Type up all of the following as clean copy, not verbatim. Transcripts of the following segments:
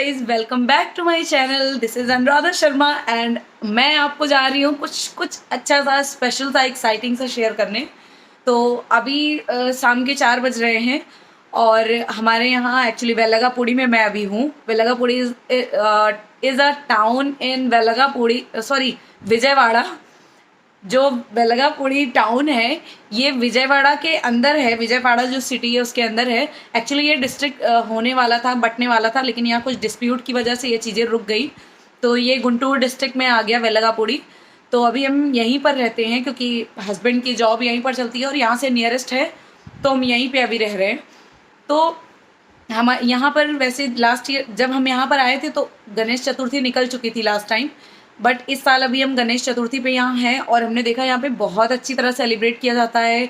Guys, welcome back to my channel. This is Anuradha Sharma and मैं आपको जा रही हूँ कुछ अच्छा सा स्पेशल सा एक्साइटिंग सा शेयर करने। तो अभी शाम के 4 बज रहे हैं और हमारे यहाँ एक्चुअली वेलगापुड़ी में मैं अभी हूँ। Velagapudi is a town in Velagapudi, sorry Vijayawada. जो वेलगापुड़ी टाउन है ये विजयवाड़ा के अंदर है। विजयवाड़ा जो सिटी है उसके अंदर है। एक्चुअली ये डिस्ट्रिक्ट होने वाला था, बटने वाला था, लेकिन यहाँ कुछ डिस्प्यूट की वजह से ये चीज़ें रुक गई, तो ये गुंटूर डिस्ट्रिक्ट में आ गया वेलगापुड़ी। तो अभी हम यहीं पर रहते हैं क्योंकि हस्बैंड की जॉब यहीं पर चलती है और यहाँ से नियरेस्ट है, तो हम यहीं पर अभी रह रहे हैं। तो हम यहाँ पर वैसे लास्ट ईयर जब हम यहाँ पर आए थे तो गणेश चतुर्थी निकल चुकी थी लास्ट टाइम, बट इस साल अभी हम गणेश चतुर्थी पे यहाँ हैं और हमने देखा यहाँ पे बहुत अच्छी तरह सेलिब्रेट किया जाता है।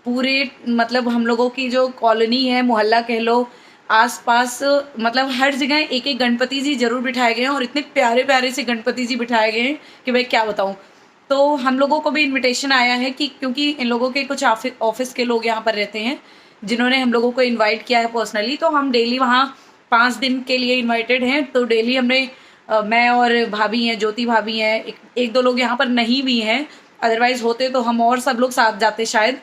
पूरे मतलब हम लोगों की जो कॉलोनी है, मोहल्ला कह लो, आसपास मतलब हर जगह एक एक गणपति जी जरूर बिठाए गए हैं और इतने प्यारे प्यारे से गणपति जी बिठाए गए हैं कि भाई क्या बताऊँ। तो हम लोगों को भी इन्विटेशन आया है कि क्योंकि इन लोगों के कुछ ऑफिस के लोग यहाँ पर रहते हैं जिन्होंने हम लोगों को इन्वाइट किया है पर्सनली, तो हम डेली वहाँ 5 दिन के लिए इन्वाइटेड हैं। तो डेली हमने मैं और भाभी हैं, ज्योति भाभी हैं, एक दो लोग यहाँ पर नहीं भी हैं, अदरवाइज़ होते तो हम और सब लोग साथ जाते शायद।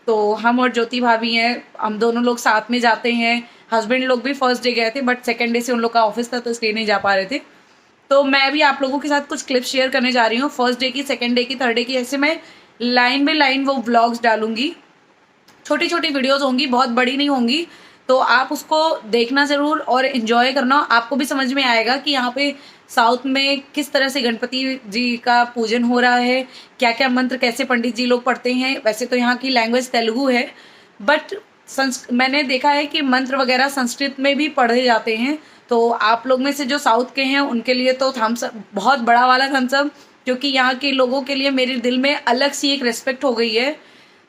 तो हम और ज्योति भाभी हैं, हम दोनों लोग साथ में जाते हैं। हस्बैंड लोग भी फर्स्ट डे गए थे बट सेकेंड डे से उन लोग का ऑफिस था तो इसलिए नहीं जा पा रहे थे। तो मैं भी आप लोगों के साथ कुछ क्लिप्स शेयर करने जा रही हूँ फर्स्ट डे की, सेकेंड डे की, थर्ड डे की। ऐसे मैं लाइन बाई लाइन वो व्लॉग्स डालूंगी। छोटी छोटी वीडियोस होंगी, बहुत बड़ी नहीं होंगी, तो आप उसको देखना ज़रूर और इन्जॉय करना। आपको भी समझ में आएगा कि यहाँ पे साउथ में किस तरह से गणपति जी का पूजन हो रहा है, क्या क्या मंत्र कैसे पंडित जी लोग पढ़ते हैं। वैसे तो यहाँ की लैंग्वेज तेलुगु है, बट मैंने देखा है कि मंत्र वगैरह संस्कृत में भी पढ़े जाते हैं। तो आप लोग में से जो साउथ के हैं उनके लिए तो थम्स अप, बहुत बड़ा वाला थम्स अप, क्योंकि यहाँ के लोगों के लिए मेरे दिल में अलग सी एक रिस्पेक्ट हो गई है।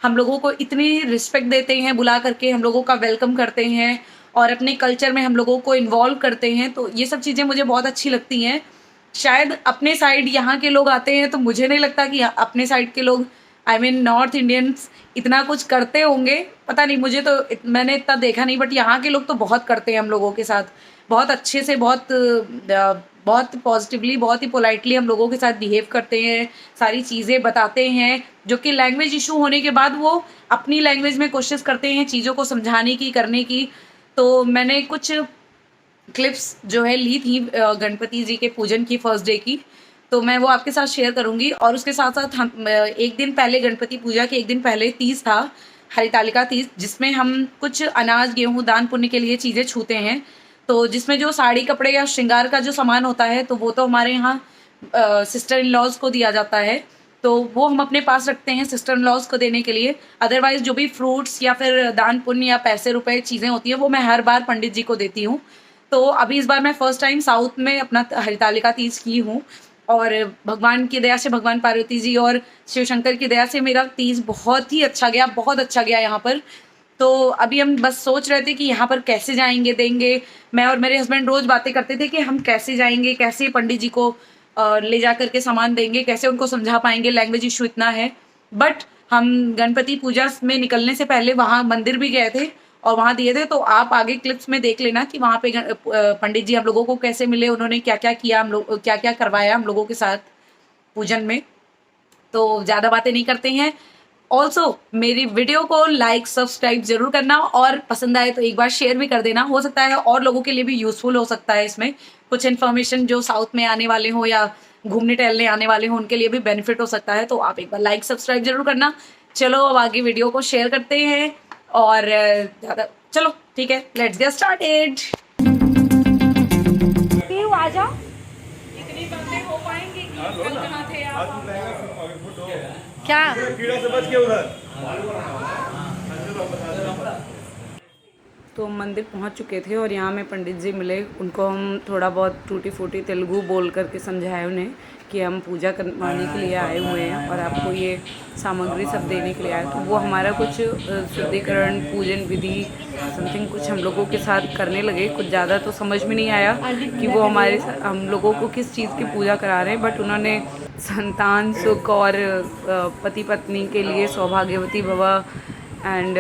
हम लोगों को इतनी रिस्पेक्ट देते हैं, बुला करके हम लोगों का वेलकम करते हैं और अपने कल्चर में हम लोगों को इन्वॉल्व करते हैं। तो ये सब चीज़ें मुझे बहुत अच्छी लगती हैं। शायद अपने साइड यहाँ के लोग आते हैं तो मुझे नहीं लगता कि अपने साइड के लोग, आई मीन नॉर्थ इंडियंस, इतना कुछ करते होंगे। पता नहीं, मुझे तो मैंने इतना देखा नहीं, बट यहाँ के लोग तो बहुत करते हैं हम लोगों के साथ, बहुत अच्छे से, बहुत पॉजिटिवली, बहुत ही पोलाइटली हम लोगों के साथ बिहेव करते हैं, सारी चीज़ें बताते हैं। जो कि लैंग्वेज इशू होने के बाद वो अपनी लैंग्वेज में कोशिश करते हैं चीज़ों को समझाने की, करने की। तो मैंने कुछ क्लिप्स जो है ली थी गणपति जी के पूजन की फर्स्ट डे की, तो मैं वो आपके साथ शेयर करूंगी। और उसके साथ साथ हम एक दिन पहले, गणपति पूजा के एक दिन पहले तीज था, हरितालिका तीज, जिसमें हम कुछ अनाज गेहूँ दान पुण्य के लिए चीज़ें छूते हैं। तो जिसमें जो साड़ी कपड़े या श्रृंगार का जो सामान होता है तो वो तो हमारे यहाँ सिस्टर इन लॉज को दिया जाता है, तो वो हम अपने पास रखते हैं सिस्टर इन लॉज को देने के लिए। अदरवाइज जो भी फ्रूट्स या फिर दान पुण्य या पैसे रुपए चीज़ें होती हैं वो मैं हर बार पंडित जी को देती हूँ। तो अभी इस बार मैं फर्स्ट टाइम साउथ में अपना हरितालिका तीज की हूँ और भगवान की दया से, भगवान पार्वती जी और शिव शंकर की दया से मेरा तीज बहुत ही अच्छा गया, बहुत अच्छा गया यहाँ पर। तो अभी हम बस सोच रहे थे कि यहाँ पर कैसे जाएंगे, देंगे। मैं और मेरे हस्बैंड रोज़ बातें करते थे कि हम कैसे जाएंगे, कैसे पंडित जी को ले जा करके सामान देंगे, कैसे उनको समझा पाएंगे, लैंग्वेज इशू इतना है। बट हम गणपति पूजा में निकलने से पहले वहाँ मंदिर भी गए थे और वहाँ दिए थे। तो आप आगे क्लिप्स में देख लेना कि वहाँ पे पंडित जी हम लोगों को कैसे मिले, उन्होंने क्या क्या किया, हम लोग क्या क्या करवाया हम लोगों के साथ पूजन में। तो ज़्यादा बातें नहीं करते हैं। ऑल्सो मेरी वीडियो को लाइक सब्सक्राइब जरूर करना और पसंद आए तो एक बार शेयर भी कर देना। हो सकता है और लोगों के लिए भी यूजफुल हो सकता है, इसमें कुछ इन्फॉर्मेशन जो साउथ में आने वाले हो या घूमने टहलने आने वाले हो उनके लिए भी बेनिफिट हो सकता है। तो आप एक बार लाइक सब्सक्राइब जरूर करना। चलो अब आगे वीडियो को शेयर करते हैं और ज़्यादा, चलो ठीक है, लेट्स गेट स्टार्टेड। आ जाओ, इतनी बातें हो पाएंगी कि कल कहाँ थे आप? क्या कीड़ा से बच के उधर। तो मंदिर पहुंच चुके थे और यहाँ में पंडित जी मिले। उनको हम थोड़ा बहुत टूटी फूटी तेलुगु बोल करके समझाए उन्हें कि हम पूजा करवाने के लिए आए हुए हैं और आपको ये सामग्री सब देने के लिए आए। तो वो हमारा कुछ शुद्धिकरण, पूजन विधि समथिंग कुछ हम लोगों के साथ करने लगे। कुछ ज़्यादा तो समझ में नहीं आया कि वो हम लोगों को किस चीज़ की पूजा करा रहे हैं, बट उन्होंने संतान सुख और पति पत्नी के लिए सौभाग्यवती भव एंड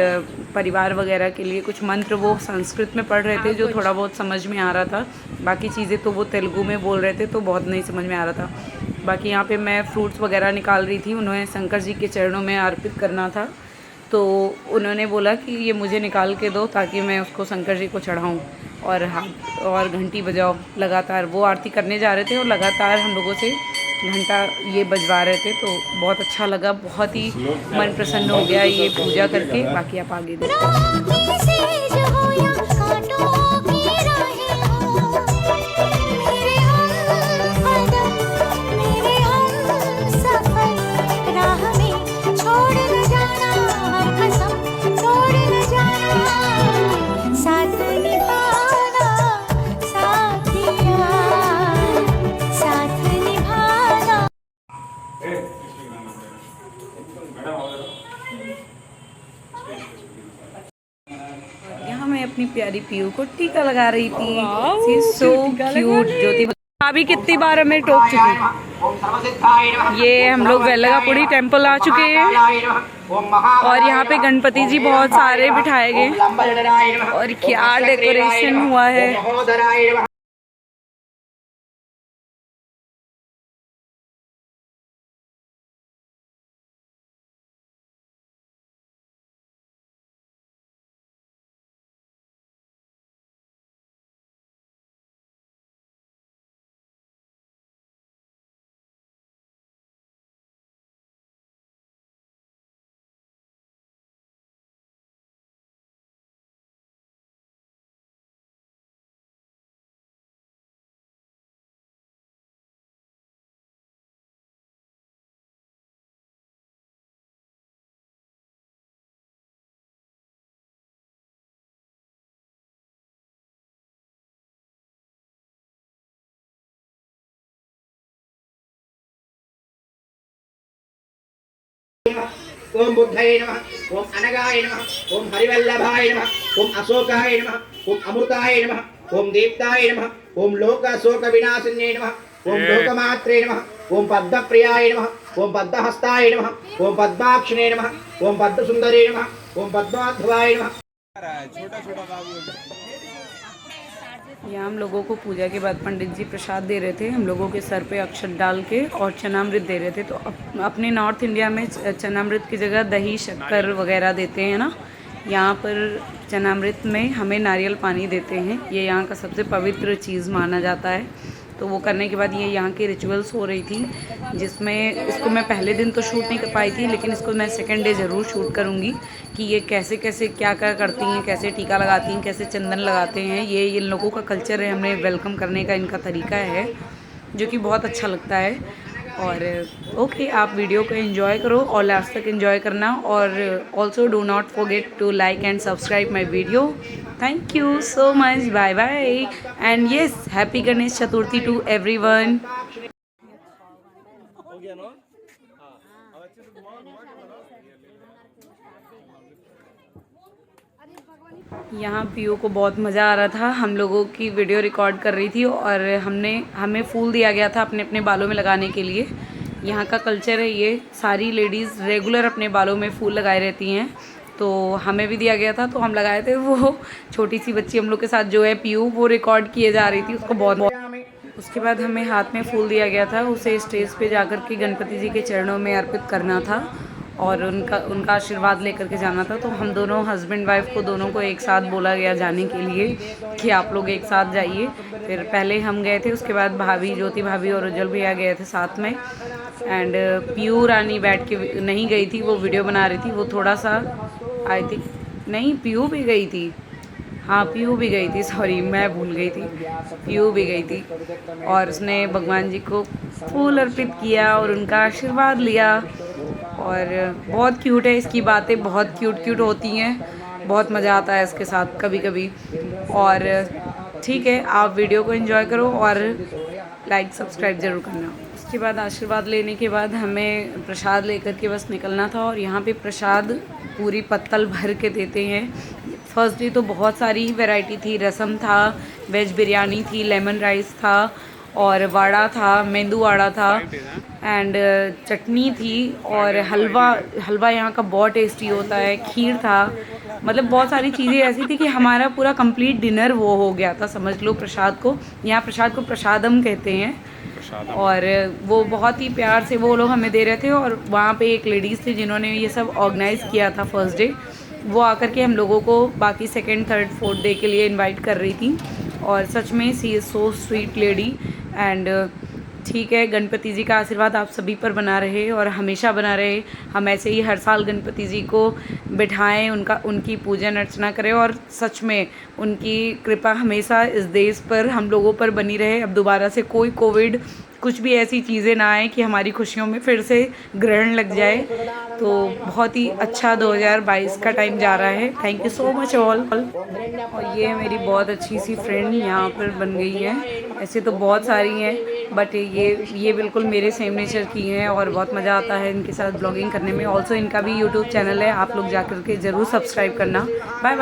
परिवार वगैरह के लिए कुछ मंत्र वो संस्कृत में पढ़ रहे थे जो थोड़ा बहुत समझ में आ रहा था। बाकी चीज़ें तो वो तेलुगु में बोल रहे थे तो बहुत नहीं समझ में आ रहा था। बाकी यहाँ पे मैं फ्रूट्स वगैरह निकाल रही थी, उन्हें शंकर जी के चरणों में अर्पित करना था। तो उन्होंने बोला कि ये मुझे निकाल के दो ताकि मैं उसको शंकर जी को चढ़ाऊँ। और हाथ और घंटी बजाओ लगातार। वो आरती करने जा रहे थे और लगातार हम लोगों से घंटा ये बजवा रहे थे। तो बहुत अच्छा लगा, बहुत ही मन प्रसन्न हो गया ये पूजा करके। बाकी आप आगे देखो। यहाँ मैं अपनी प्यारी पीयू को टीका लगा रही थी। So cute. ज्योति अभी कितनी बार हमें टोक चुकी। ये हम लोग वेलगापुरी टेम्पल आ चुके हैं और यहाँ पे गणपति जी बहुत सारे बिठाए गए और क्या डेकोरेशन हुआ है। ओम बुद्धाय नमः, ओम अनगाय नमः, ओम हरिवल्लभाय नमः, ओम अशोकाय नमः, ओम अमृताय नमः, ओम दीप्ताय नमः, ओम लोकशोक विनाशिन्ये नमः, ओम लोकमात्रे नमः, ओम पद्मप्रियाय नमः, ओम पद्महस्ताय नमः, ओम पद्माक्षिणे नमः, ओम पद्मसुंदरे नमः, ओम पद्माधवाय नमः। यहाँ हम लोगों को पूजा के बाद पंडित जी प्रसाद दे रहे थे, हम लोगों के सर पे अक्षत डाल के, और चनामृत दे रहे थे। तो अपने नॉर्थ इंडिया में चनामृत की जगह दही शक्कर वगैरह देते हैं ना, यहाँ पर चनामृत में हमें नारियल पानी देते हैं। ये यहाँ का सबसे पवित्र चीज़ माना जाता है। तो वो करने के बाद ये यहाँ की रिचुअल्स हो रही थी, जिसमें इसको मैं पहले दिन तो शूट नहीं कर पाई थी, लेकिन इसको मैं सेकंड डे ज़रूर शूट करूँगी कि ये कैसे कैसे क्या क्या करती हैं, कैसे टीका लगाती हैं, कैसे चंदन लगाते हैं। ये इन लोगों का कल्चर है, हमें वेलकम करने का इनका तरीका है, जो कि बहुत अच्छा लगता है। और ओके, आप वीडियो को एंजॉय करो और लास्ट तक एंजॉय करना। और also do not forget to like and subscribe my video. Thank you so much, bye bye and yes, happy Ganesh Chaturthi to everyone. यहाँ पीओ को बहुत मज़ा आ रहा था, हम लोगों की वीडियो रिकॉर्ड कर रही थी और हमें फूल दिया गया था अपने अपने बालों में लगाने के लिए। यहाँ का कल्चर है ये, सारी लेडीज़ रेगुलर अपने बालों में फूल लगाए रहती हैं। तो हमें भी दिया गया था तो हम लगाए थे। वो छोटी सी बच्ची हम लोग के साथ जो है पीयू, वो रिकॉर्ड किए जा रही थी, उसको बहुत। उसके बाद हमें हाथ में फूल दिया गया था, उसे स्टेज पे जाकर के गणपति जी के चरणों में अर्पित करना था और उनका आशीर्वाद लेकर के जाना था। तो हम दोनों हस्बैंड वाइफ को दोनों को एक साथ बोला गया जाने के लिए कि आप लोग एक साथ जाइए। फिर पहले हम गए थे, उसके बाद भाभी, ज्योति भाभी और उज्जवल भैया गए थे साथ में। एंड पीयू रानी बैठ के नहीं गई थी, वो वीडियो बना रही थी। वो थोड़ा सा आई थिंक, नहीं पीयू भी गई थी, हाँ पीयू भी गई थी, सॉरी मैं भूल गई थी, पीयू भी गई थी। और उसने भगवान जी को फूल अर्पित किया और उनका आशीर्वाद लिया। और बहुत क्यूट है, इसकी बातें बहुत क्यूट होती हैं, बहुत मज़ा आता है इसके साथ कभी कभी। और ठीक है, आप वीडियो को एंजॉय करो और लाइक सब्सक्राइब ज़रूर करना। उसके बाद आशीर्वाद लेने के बाद हमें प्रसाद लेकर के बस निकलना था। और यहाँ पे प्रसाद पूरी पत्तल भर के देते हैं। फर्स्ट डे तो बहुत सारी ही वैरायटी थी, रसम था, वेज बिरयानी थी, लेमन राइस था और वड़ा था, मेंदू वड़ा था एंड चटनी थी और हलवा यहाँ का बहुत टेस्टी होता है, खीर था, मतलब बहुत सारी चीज़ें ऐसी थी कि हमारा पूरा कंप्लीट डिनर वो हो गया था, समझ लो। प्रसाद को, यहाँ प्रसाद को प्रसादम कहते हैं, और वो बहुत ही प्यार से वो लोग हमें दे रहे थे। और वहाँ पे एक लेडीज़ थी जिन्होंने ये सब ऑर्गेनाइज़ किया था फर्स्ट डे, वो आकर के हम लोगों को बाकी सेकंड थर्ड फोर्थ डे के लिए इनवाइट कर रही थी। और सच में she is so sweet lady. And ठीक है, गणपति जी का आशीर्वाद आप सभी पर बना रहे और हमेशा बना रहे। हम ऐसे ही हर साल गणपति जी को बिठाएं, उनकी पूजन अर्चना करें, और सच में उनकी कृपा हमेशा इस देश पर हम लोगों पर बनी रहे। अब दोबारा से कोई कोविड कुछ भी ऐसी चीज़ें ना आए कि हमारी खुशियों में फिर से ग्रहण लग जाए। तो बहुत ही अच्छा 2022 का टाइम जा रहा है। Thank you so much all. और ये मेरी बहुत अच्छी सी फ्रेंड यहाँ पर बन गई है। ऐसे तो बहुत सारी हैं, बट ये बिल्कुल मेरे सेम नेचर की हैं और बहुत मज़ा आता है इनके साथ ब्लॉगिंग करने में। ऑल्सो इनका भी यूट्यूब चैनल है, आप लोग जा कर के ज़रूर सब्सक्राइब करना। Bye bye.